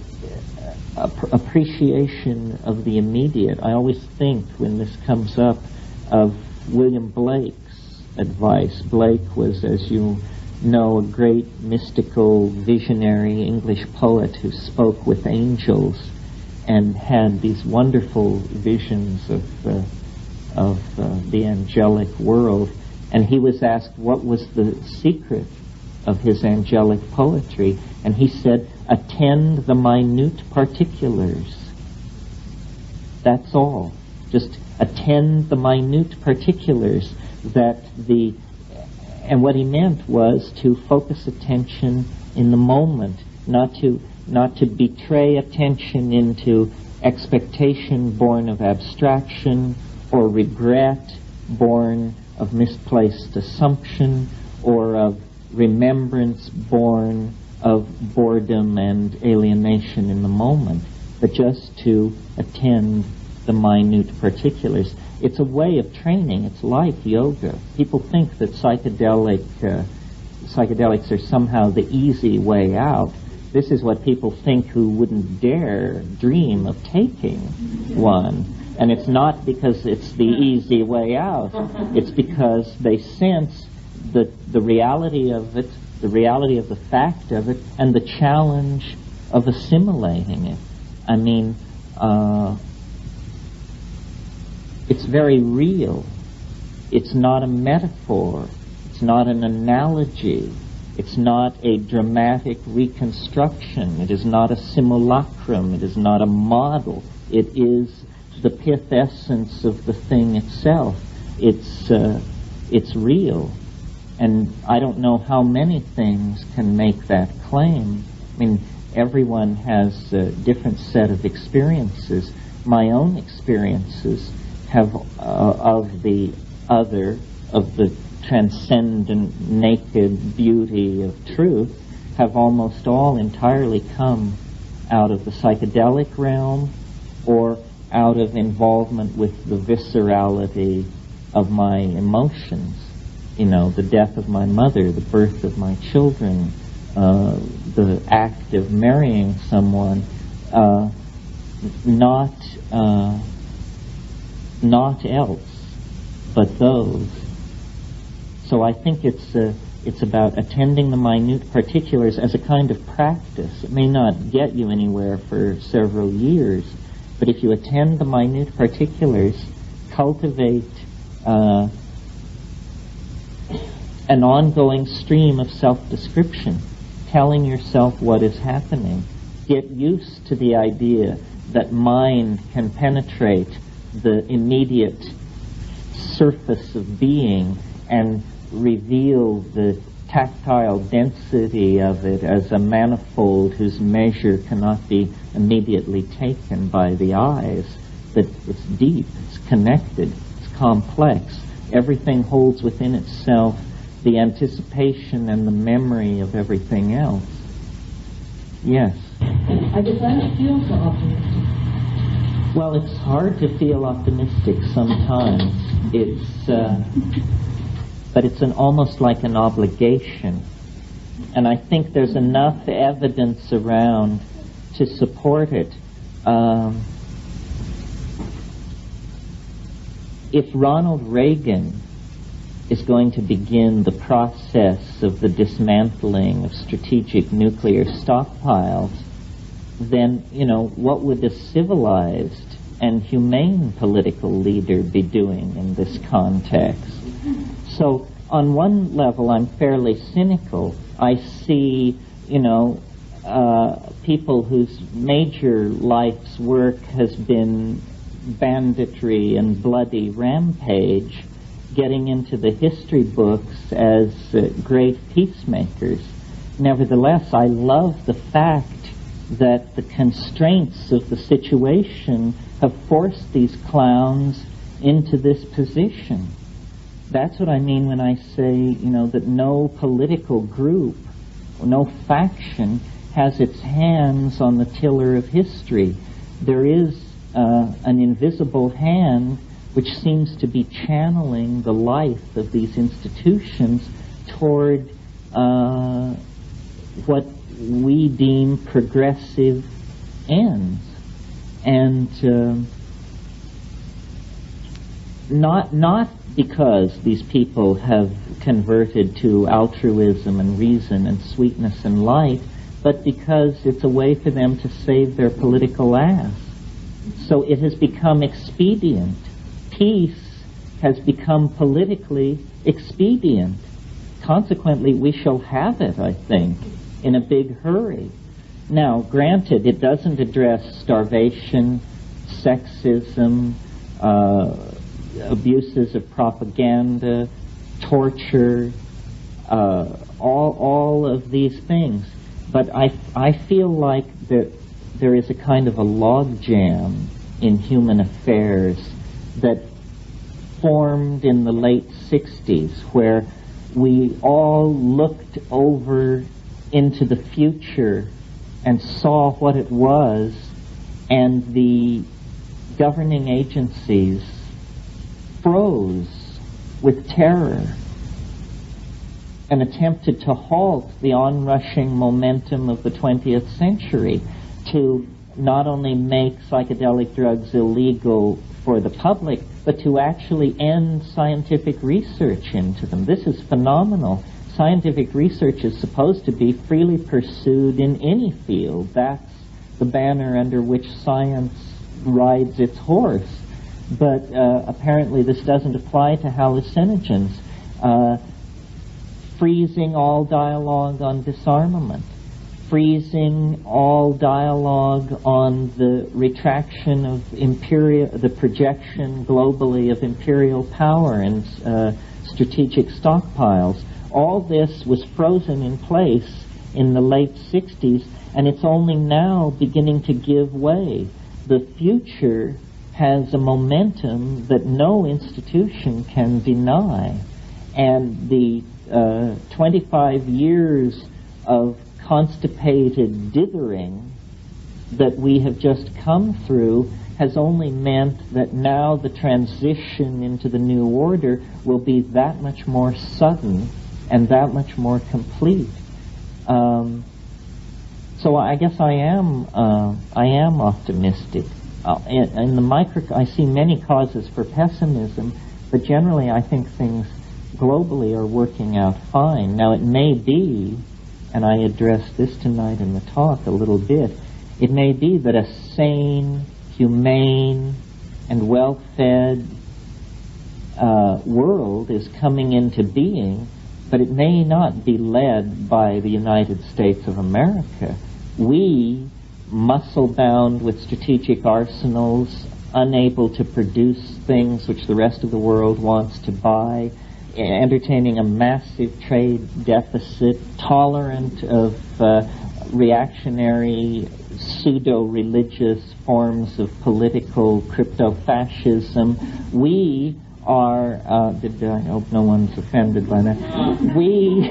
appreciation of the immediate. I always think, when this comes up, of William Blake's advice. Blake was, as you know, a great mystical, visionary English poet who spoke with angels and had these wonderful visions of the angelic world. And he was asked what was the secret of his angelic poetry, and he said, attend the minute particulars. That's all. Just attend the minute particulars. And what he meant was to focus attention in the moment, not to betray attention into expectation born of abstraction, or regret born of misplaced assumption, or of remembrance born of boredom and alienation in the moment, but just to attend the minute particulars. It's a way of training. It's like yoga. People think that psychedelics are somehow the easy way out. This is what people think who wouldn't dare dream of taking one. And it's not because it's the easy way out. It's because they sense the reality of it, the reality of the fact of it, and the challenge of assimilating it. I mean, it's very real. It's not a metaphor. It's not an analogy. It's not a dramatic reconstruction. It is not a simulacrum. It is not a model. It is the pith essence of the thing itself. It's real. And I don't know how many things can make that claim. I mean, everyone has a different set of experiences. My own experiences have of the other, of the transcendent, naked beauty of truth, have almost all entirely come out of the psychedelic realm or out of involvement with the viscerality of my emotions. You know, the death of my mother, the birth of my children, the act of marrying someone, not else, but those. So I think it's about attending the minute particulars as a kind of practice. It may not get you anywhere for several years, but if you attend the minute particulars, cultivate an ongoing stream of self-description, telling yourself what is happening. Get used to the idea that mind can penetrate the immediate surface of being and reveal the tactile density of it as a manifold whose measure cannot be immediately taken by the eyes. That it's deep, it's connected, it's complex. Everything holds within itself the anticipation and the memory of everything else. Yes? I guess I don't feel so optimistic. Well, it's hard to feel optimistic sometimes. But it's almost like an obligation. And I think there's enough evidence around to support it. If Ronald Reagan is going to begin the process of the dismantling of strategic nuclear stockpiles, then, what would a civilized and humane political leader be doing in this context? So, on one level, I'm fairly cynical. I see, people whose major life's work has been banditry and bloody rampage getting into the history books as great peacemakers. Nevertheless, I love the fact that the constraints of the situation have forced these clowns into this position. That's what I mean when I say, that no political group, no faction has its hands on the tiller of history. There is an invisible hand which seems to be channeling the life of these institutions toward what we deem progressive ends. And not because these people have converted to altruism and reason and sweetness and light, but because it's a way for them to save their political ass. So it has become expedient. Peace has become politically expedient. Consequently, we shall have it, I think, in a big hurry. Now, granted, it doesn't address starvation, sexism, abuses of propaganda, torture, all of these things. But I feel like that there is a kind of a logjam in human affairs that formed in the late 60s, where we all looked over into the future and saw what it was, and the governing agencies froze with terror and attempted to halt the onrushing momentum of the 20th century, to not only make psychedelic drugs illegal for the public, but to actually end scientific research into them. This is phenomenal. Scientific research is supposed to be freely pursued in any field. That's the banner under which science rides its horse. But apparently this doesn't apply to hallucinogens. freezing all dialogue on disarmament, freezing all dialogue on the retraction of the projection globally of imperial power and strategic stockpiles. All this was frozen in place in the late 60s, and it's only now beginning to give way. The future has a momentum that no institution can deny, and the 25 years of constipated dithering that we have just come through has only meant that now the transition into the new order will be that much more sudden and that much more complete. So I guess I am optimistic. In the micro, I see many causes for pessimism, but generally I think things globally are working out fine. Now it may be, and I addressed this tonight in the talk a little bit, it may be that a sane, humane, and well-fed world is coming into being, but it may not be led by the United States of America. We, muscle-bound with strategic arsenals, unable to produce things which the rest of the world wants to buy, entertaining a massive trade deficit, tolerant of reactionary, pseudo-religious forms of political crypto-fascism. We are, I hope no one's offended by that, we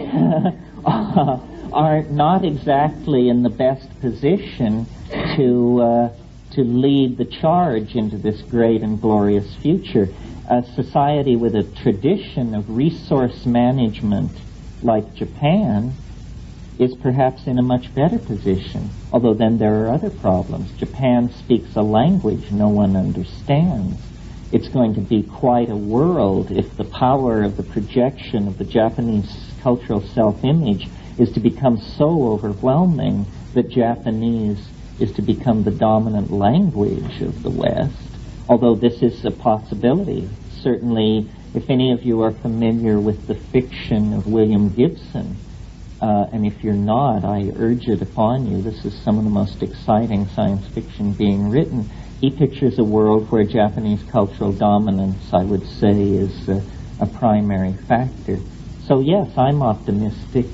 are not exactly in the best position to lead the charge into this great and glorious future. A society with a tradition of resource management like Japan is perhaps in a much better position, although then there are other problems. Japan speaks a language no one understands. It's going to be quite a world if the power of the projection of the Japanese cultural self-image is to become so overwhelming that Japanese is to become the dominant language of the West, although this is a possibility. Certainly, if any of you are familiar with the fiction of William Gibson, and if you're not, I urge it upon you. This is some of the most exciting science fiction being written. He pictures a world where Japanese cultural dominance, I would say, is a primary factor. So yes, I'm optimistic.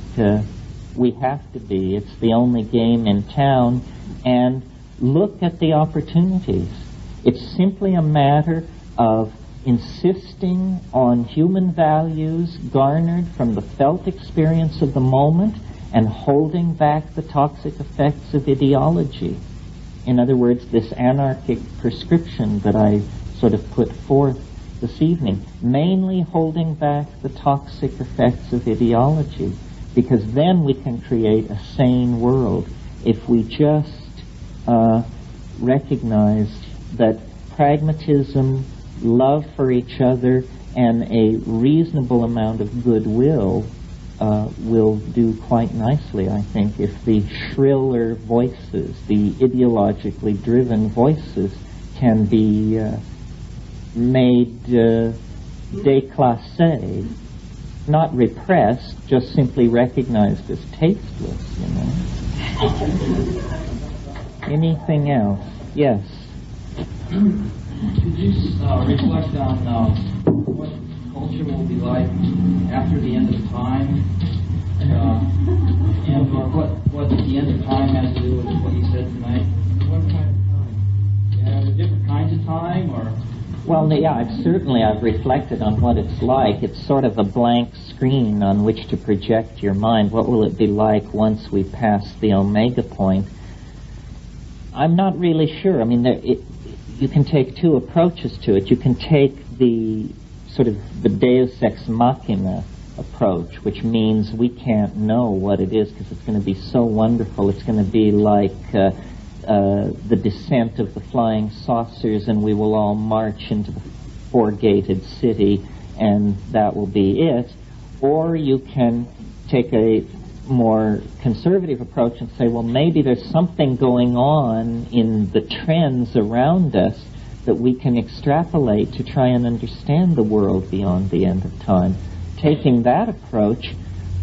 We have to be. It's the only game in town. And look at the opportunities. It's simply a matter of insisting on human values garnered from the felt experience of the moment and holding back the toxic effects of ideology. In other words, this anarchic prescription that I sort of put forth this evening, mainly holding back the toxic effects of ideology, because then we can create a sane world if we just recognize that pragmatism, love for each other, and a reasonable amount of goodwill will do quite nicely, I think, if the shriller voices, the ideologically driven voices, can be made déclassé, not repressed, just simply recognized as tasteless, you know. Anything else? Yes. Could you reflect on what culture will be like after the end of time, and what the end of time has to do with what you said tonight? What kind of time? Yeah, different kinds of time, or? Well, yeah, I've reflected on what it's like. It's sort of a blank screen on which to project your mind. What will it be like once we pass the omega point? I'm not really sure. I mean, you can take two approaches to it. You can take the sort of the Deus Ex Machina approach, which means we can't know what it is because it's going to be so wonderful. It's going to be like the descent of the flying saucers, and we will all march into the four-gated city, and that will be it. Or you can take a more conservative approach and say, well, maybe there's something going on in the trends around us that we can extrapolate to try and understand the world beyond the end of time. Taking that approach,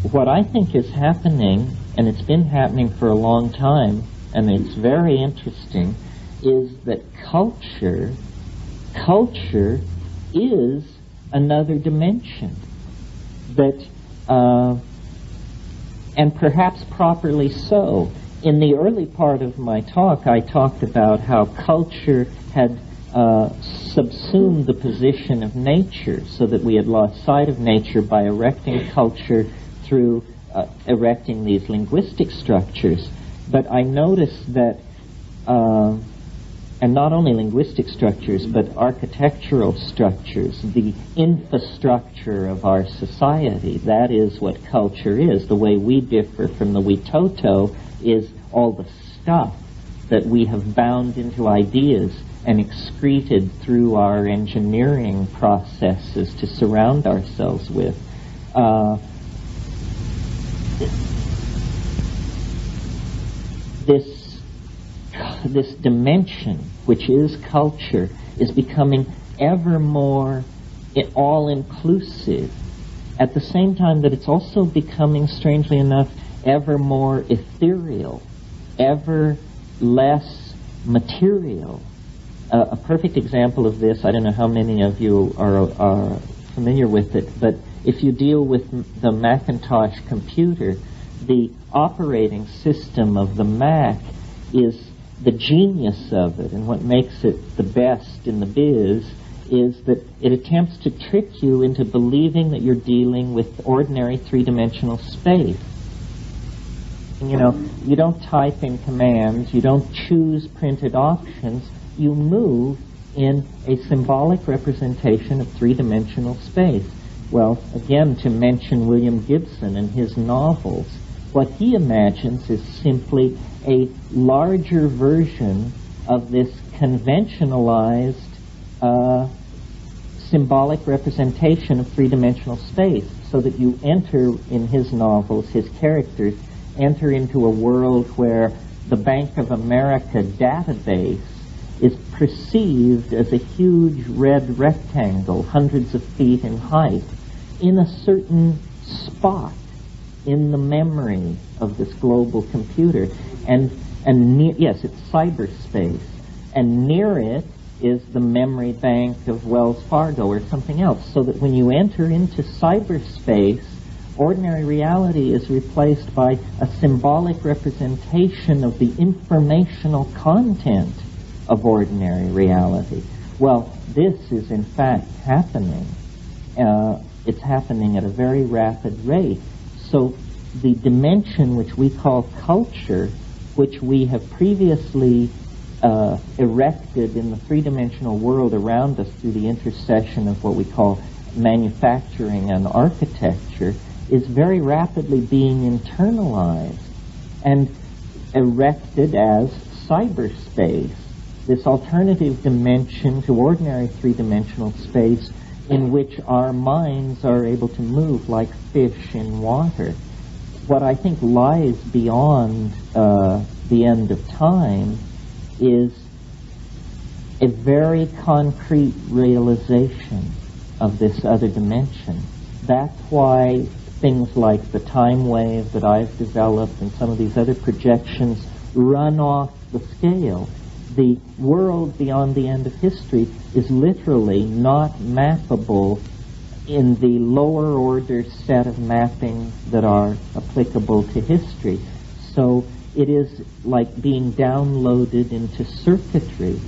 what I think is happening, and it's been happening for a long time, and it's very interesting, is that culture is another dimension that, and perhaps properly so. In the early part of my talk, I talked about how culture had subsumed the position of nature, so that we had lost sight of nature by erecting culture through erecting these linguistic structures. But I noticed that, and not only linguistic structures, but architectural structures, the infrastructure of our society, that is what culture is. The way we differ from the Witoto is all the stuff that we have bound into ideas and excreted through our engineering processes to surround ourselves with. This dimension, which is culture, is becoming ever more all-inclusive, at the same time that it's also becoming, strangely enough, ever more ethereal, ever less material. A perfect example of this, I don't know how many of you are familiar with it, but if you deal with the Macintosh computer, the operating system of the Mac is the genius of it, and what makes it the best in the biz is that it attempts to trick you into believing that you're dealing with ordinary three-dimensional space. You know, you don't type in commands, you don't choose printed options, you move in a symbolic representation of three-dimensional space. Well, again, to mention William Gibson and his novels, what he imagines is simply a larger version of this conventionalized symbolic representation of three-dimensional space, so that you enter, in his novels, his characters enter into a world where the Bank of America database is perceived as a huge red rectangle, hundreds of feet in height, in a certain spot in the memory of this global computer. And yes, it's cyberspace. And near it is the memory bank of Wells Fargo or something else. So that when you enter into cyberspace, ordinary reality is replaced by a symbolic representation of the informational content of ordinary reality. Well, this is in fact happening. It's happening at a very rapid rate. So the dimension which we call culture, which we have previously erected in the three-dimensional world around us through the intercession of what we call manufacturing and architecture, is very rapidly being internalized and erected as cyberspace, this alternative dimension to ordinary three-dimensional space in which our minds are able to move like fish in water. What I think lies beyond the end of time is a very concrete realization of this other dimension. That's why things like the time wave that I've developed and some of these other projections run off the scale. The world beyond the end of history is literally not mappable in the lower order set of mappings that are applicable to history. So it is like being downloaded into circuitry.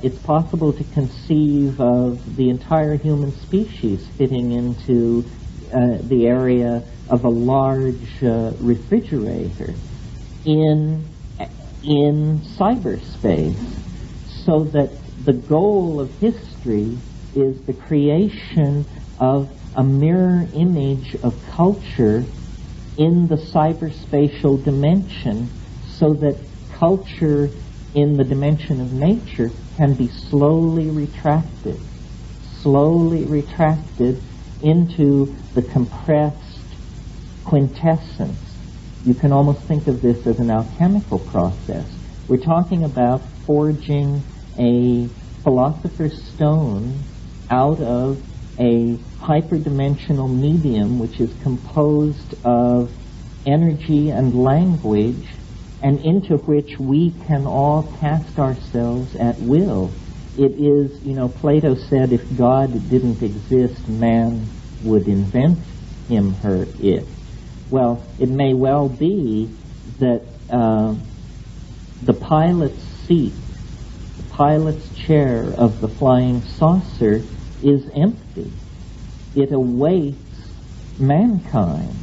It's possible to conceive of the entire human species fitting into the area of a large refrigerator in cyberspace, so that the goal of history is the creation of a mirror image of culture in the cyberspatial dimension, so that culture in the dimension of nature can be slowly retracted into the compressed quintessence. You can almost think of this as an alchemical process. We're talking about forging a philosopher's stone out of a hyperdimensional medium which is composed of energy and language, and into which we can all cast ourselves at will. It is, Plato said if God didn't exist, man would invent him, her, it. Well, it may well be that the pilot's seat, the pilot's chair of the flying saucer is empty. It awaits mankind.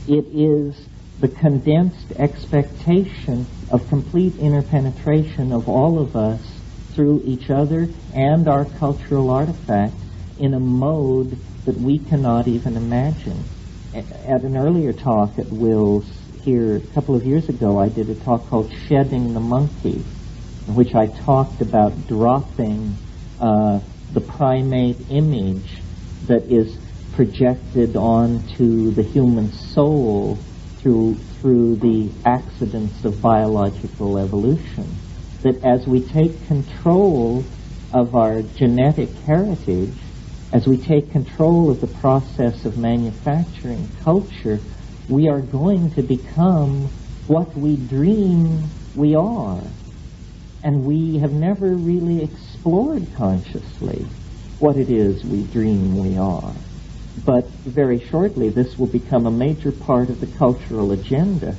It is the condensed expectation of complete interpenetration of all of us through each other and our cultural artifacts in a mode that we cannot even imagine. At an earlier talk at Will's here a couple of years ago, I did a talk called Shedding the Monkey, in which I talked about dropping the primate image that is projected onto the human soul through the accidents of biological evolution. That as we take control of our genetic heritage, as we take control of the process of manufacturing culture, we are going to become what we dream we are. And we have never really explored consciously what it is we dream we are. But very shortly, this will become a major part of the cultural agenda,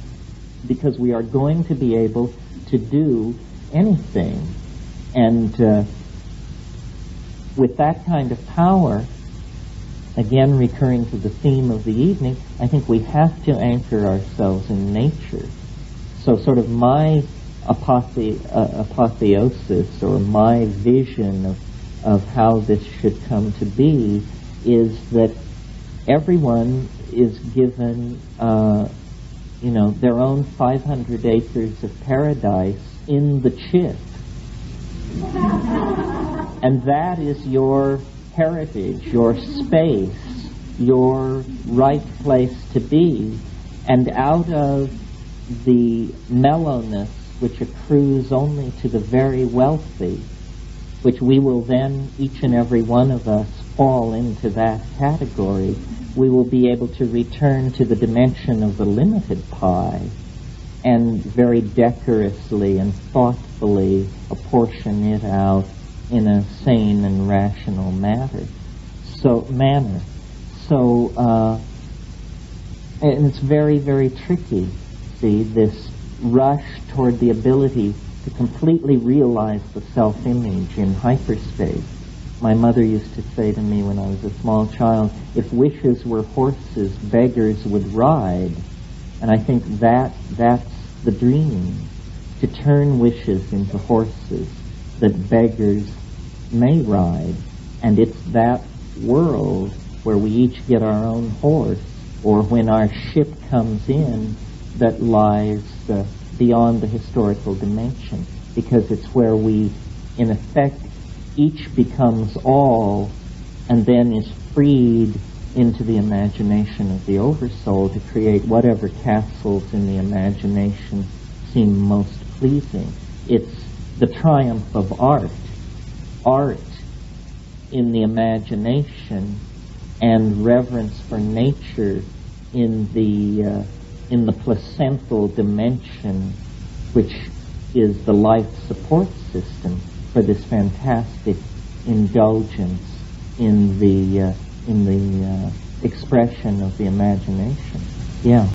because we are going to be able to do anything. And with that kind of power, again recurring to the theme of the evening, I think we have to anchor ourselves in nature. So sort of my apotheosis, or my vision of how this should come to be, is that everyone is given their own 500 acres of paradise in the chip. And that is your heritage, your space, your right place to be. And out of the mellowness which accrues only to the very wealthy, which we will then, each and every one of us, fall into that category, we will be able to return to the dimension of the limited pie and very decorously and thoughtfully apportion it out in a sane and rational manner. And it's very, very tricky, see, this rush toward the ability to completely realize the self-image in hyperspace. My mother used to say to me when I was a small child, if wishes were horses, beggars would ride. And I think that's the dream, to turn wishes into horses that beggars may ride. And it's that world where we each get our own horse, or when our ship comes in, that lies beyond the historical dimension, because it's where we, in effect, each becomes all, and then is freed into the imagination of the oversoul to create whatever castles in the imagination seem most pleasing. It's the triumph of art in the imagination, and reverence for nature in the placental dimension, which is the life support system for this fantastic indulgence in the expression of the imagination. Yeah.